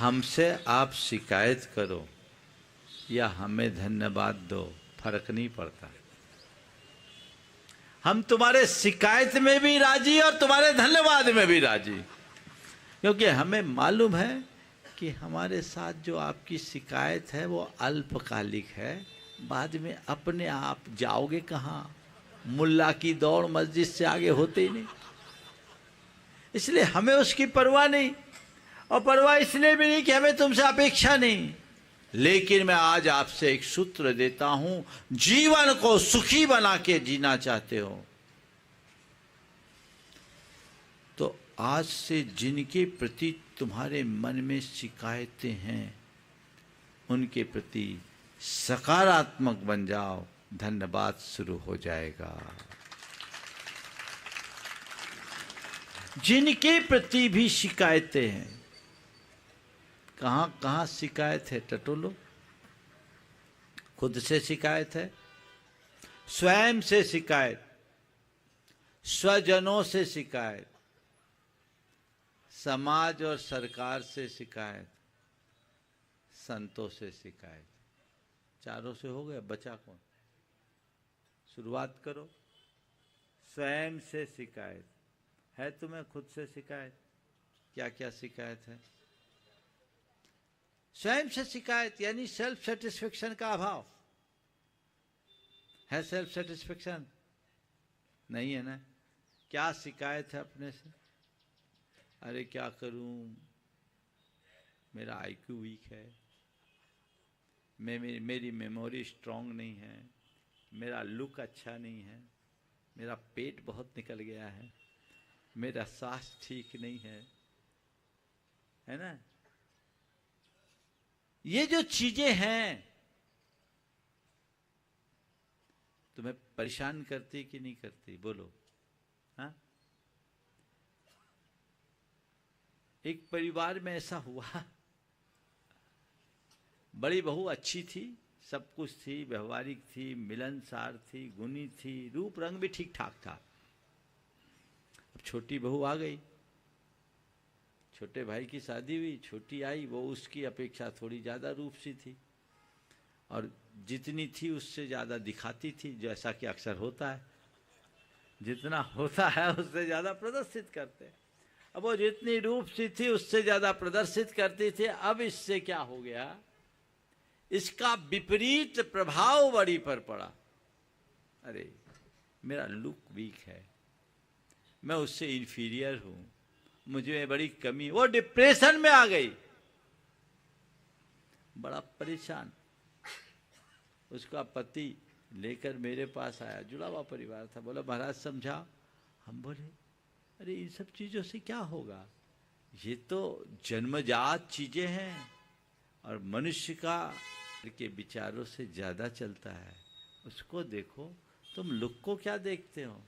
हमसे आप शिकायत करो या हमें धन्यवाद दो, फर्क नहीं पड़ता। हम तुम्हारे शिकायत में भी राजी और तुम्हारे धन्यवाद में भी राजी, क्योंकि हमें मालूम है कि हमारे साथ जो आपकी शिकायत है वो अल्पकालिक है, बाद में अपने आप जाओगे कहाँ। मुल्ला की दौड़ मस्जिद से आगे होते ही नहीं, इसलिए हमें उसकी परवाह नहीं। और परवाह इसलिए भी नहीं कि हमें तुमसे अपेक्षा नहीं। लेकिन मैं आज आपसे एक सूत्र देता हूं, जीवन को सुखी बना के जीना चाहते हो तो आज से जिनके प्रति तुम्हारे मन में शिकायतें हैं उनके प्रति सकारात्मक बन जाओ, धन्यवाद शुरू हो जाएगा। जिनके प्रति भी शिकायतें हैं, कहां कहां शिकायत है टटोलो? खुद से शिकायत है, स्वयं से शिकायत, स्वजनों से शिकायत, समाज और सरकार से शिकायत, संतों से शिकायत। चारों से हो गया, बचा कौन? शुरुआत करो। स्वयं से शिकायत है, तुम्हें खुद से शिकायत? क्या क्या शिकायत है? स्वयं से शिकायत यानी सेल्फ सेटिस्फेक्शन का अभाव है। सेल्फ सेटिस्फेक्शन नहीं है ना? क्या शिकायत है अपने से? अरे क्या करूं, मेरा आईक्यू वीक है, मेरी मेमोरी स्ट्रांग नहीं है, मेरा लुक अच्छा नहीं है, मेरा पेट बहुत निकल गया है, मेरा स्वास्थ्य ठीक नहीं है ना? ये जो चीजें हैं तुम्हें परेशान करती कि नहीं करती? बोलो। हाँ, एक परिवार में ऐसा हुआ, बड़ी बहू अच्छी थी, सब कुछ थी, व्यवहारिक थी, मिलनसार थी, गुणी थी, रूप रंग भी ठीक ठाक था। अब छोटी बहू आ गई, छोटे भाई की शादी हुई, छोटी आई, वो उसकी अपेक्षा थोड़ी ज्यादा रूप सी थी और जितनी थी उससे ज्यादा दिखाती थी, जैसा कि अक्सर होता है, जितना होता है उससे ज्यादा प्रदर्शित करते हैं। अब वो जितनी रूप सी थी उससे ज्यादा प्रदर्शित करती थी। अब इससे क्या हो गया, इसका विपरीत प्रभाव बड़ी पर पड़ा। अरे मेरा लुक वीक है, मैं उससे इंफीरियर हूं, मुझे बड़ी कमी। वो डिप्रेशन में आ गई, बड़ा परेशान। उसका पति लेकर मेरे पास आया, जुड़ा हुआ परिवार था, बोला महाराज समझा। हम बोले अरे इन सब चीजों से क्या होगा, ये तो जन्मजात चीजें हैं और मनुष्य का के विचारों से ज्यादा चलता है। उसको देखो, तुम लुक को क्या देखते हो?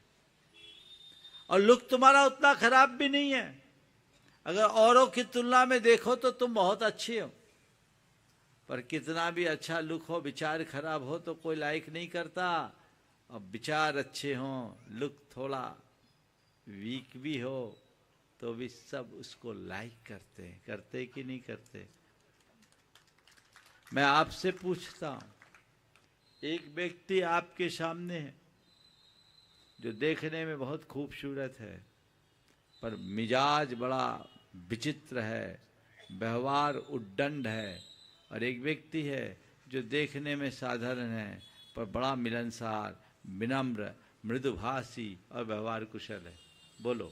और लुक तुम्हारा उतना खराब भी नहीं है, अगर औरों की तुलना में देखो तो तुम बहुत अच्छे हो। पर कितना भी अच्छा लुक हो, विचार खराब हो तो कोई लाइक नहीं करता। अब विचार अच्छे हों, लुक थोड़ा वीक भी हो तो भी सब उसको लाइक करते हैं। करते कि नहीं करते? मैं आपसे पूछता हूं, एक व्यक्ति आपके सामने है जो देखने में बहुत खूबसूरत है पर मिजाज बड़ा विचित्र है, व्यवहार उद्दंड है, और एक व्यक्ति है जो देखने में साधारण है पर बड़ा मिलनसार, विनम्र, मृदुभाषी और व्यवहार कुशल है। बोलो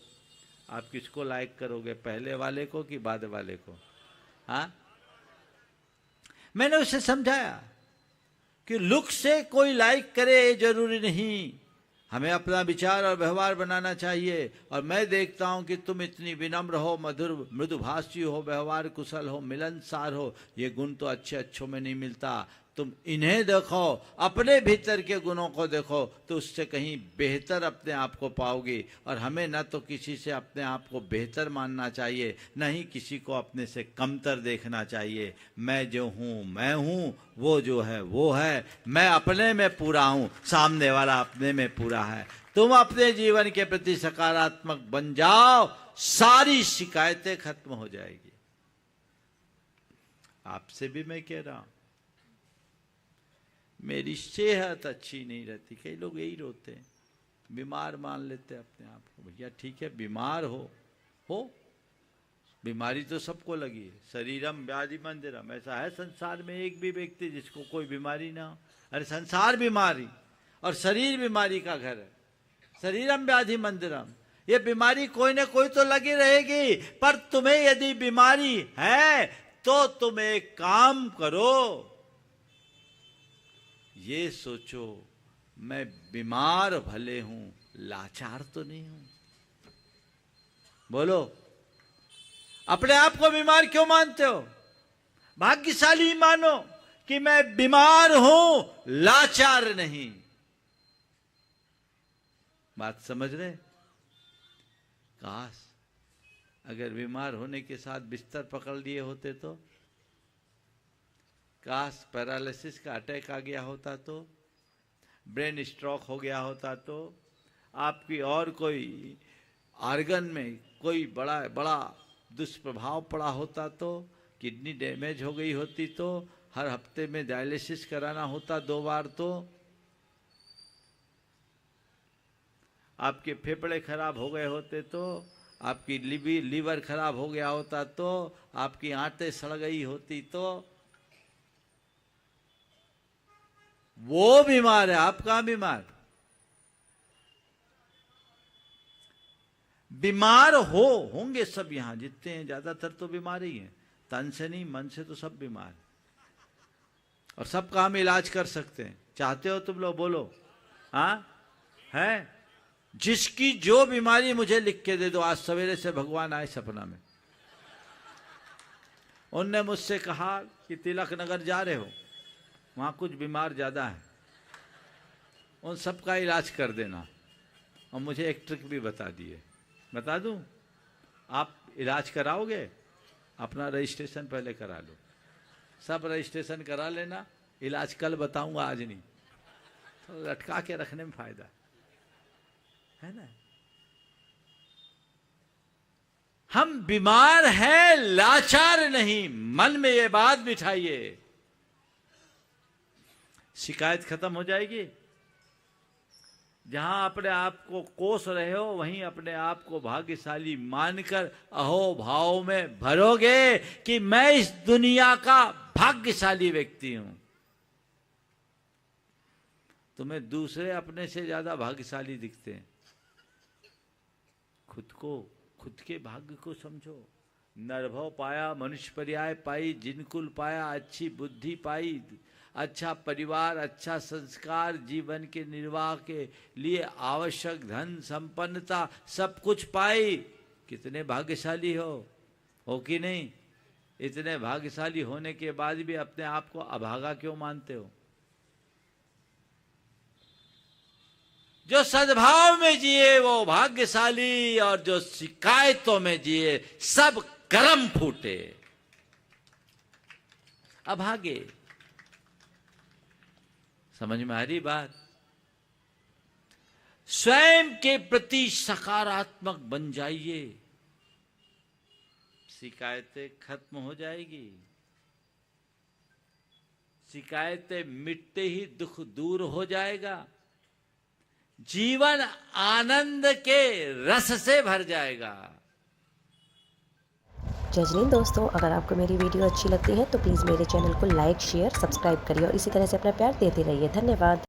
आप किसको लाइक करोगे, पहले वाले को कि बाद वाले को? हाँ, मैंने उसे समझाया कि लुक से कोई लाइक करे ये जरूरी नहीं, हमें अपना विचार और व्यवहार बनाना चाहिए। और मैं देखता हूं कि तुम इतनी विनम्र हो, मधुर मृदुभाषी हो, व्यवहार कुशल हो, मिलनसार हो, ये गुण तो अच्छे अच्छों में नहीं मिलता। तुम इन्हें देखो, अपने भीतर के गुणों को देखो, तो उससे कहीं बेहतर अपने आप को पाओगे। और हमें न तो किसी से अपने आप को बेहतर मानना चाहिए, न ही किसी को अपने से कमतर देखना चाहिए। मैं जो हूँ मैं हूँ, वो जो है वो है। मैं अपने में पूरा हूँ, सामने वाला अपने में पूरा है। तुम अपने जीवन के प्रति सकारात्मक बन जाओ, सारी शिकायतें खत्म हो जाएगी। आपसे भी मैं कह रहा हूं, मेरी सेहत अच्छी नहीं रहती। कई लोग यही रोते हैं, बीमार मान लेते हैं अपने आप को। भैया ठीक है, बीमार हो, बीमारी तो सबको लगी है। शरीरम व्याधि मंदिरम, ऐसा है संसार में एक भी व्यक्ति जिसको कोई बीमारी ना हो। अरे संसार बीमारी और शरीर बीमारी का घर है। शरीरम व्याधि मंदिरम, ये बीमारी कोई ना कोई तो लगी रहेगी। पर तुम्हें यदि बीमारी है तो तुम एक काम करो, ये सोचो मैं बीमार भले हूं, लाचार तो नहीं हूं। बोलो, अपने आप को बीमार क्यों मानते हो? भाग्यशाली मानो कि मैं बीमार हूं, लाचार नहीं। बात समझ रहे? काश अगर बीमार होने के साथ बिस्तर पकड़ लिए होते तो, काश पैरालिसिस का अटैक आ गया होता तो, ब्रेन स्ट्रोक हो गया होता तो, आपकी और कोई आर्गन में कोई बड़ा बड़ा दुष्प्रभाव पड़ा होता तो, किडनी डैमेज हो गई होती तो, हर हफ्ते में डायलिसिस कराना होता 2 बार तो, आपके फेफड़े खराब हो गए होते तो, आपकी लीवर खराब हो गया होता तो, आपकी आंतें सड़ गई होती तो। वो बीमार है, आप कहां बीमार? बीमार होंगे सब यहां जितने हैं, ज्यादातर तो बीमार ही हैं। तन से नहीं, मन से तो सब बीमार है। और सबका हम इलाज कर सकते हैं। चाहते हो तुम लोग? बोलो हाँ है। जिसकी जो बीमारी मुझे लिख के दे दो। आज सवेरे से भगवान आए सपना में, उनने मुझसे कहा कि तिलक नगर जा रहे हो, वहां कुछ बीमार ज्यादा है, उन सबका इलाज कर देना। और मुझे एक ट्रिक भी बता दिए, बता दूं? आप इलाज कराओगे? अपना रजिस्ट्रेशन पहले करा लो, सब रजिस्ट्रेशन करा लेना। इलाज कल बताऊंगा, आज नहीं। तो लटका के रखने में फायदा है ना। हम बीमार हैं, लाचार नहीं। मन में ये बात बिठाइए, शिकायत खत्म हो जाएगी। जहां अपने आप को कोस रहे हो, वहीं अपने आप को भाग्यशाली मानकर अहो भाव में भरोगे कि मैं इस दुनिया का भाग्यशाली व्यक्ति हूं। तुम्हें दूसरे अपने से ज्यादा भाग्यशाली दिखते हैं। खुद के भाग्य को समझो। नरभव पाया मनुष्य पर्याय पाई, जिनकुल पाया अच्छी बुद्धि पाई, अच्छा परिवार, अच्छा संस्कार, जीवन के निर्वाह के लिए आवश्यक धन संपन्नता सब कुछ पाई। कितने भाग्यशाली हो कि नहीं? इतने भाग्यशाली होने के बाद भी अपने आप को अभागा क्यों मानते हो? जो सद्भाव में जिए वो भाग्यशाली, और जो शिकायतों में जिए सब कर्म फूटे, अभागे। समझ में आ रही बात? स्वयं के प्रति सकारात्मक बन जाइए, शिकायतें खत्म हो जाएगी। शिकायतें मिटते ही दुख दूर हो जाएगा। जीवन आनंद के रस से भर जाएगा। जय हिंद दोस्तों, अगर आपको मेरी वीडियो अच्छी लगती है तो प्लीज़ मेरे चैनल को लाइक, शेयर, सब्सक्राइब करिए और इसी तरह से अपना प्यार देते रहिए। धन्यवाद।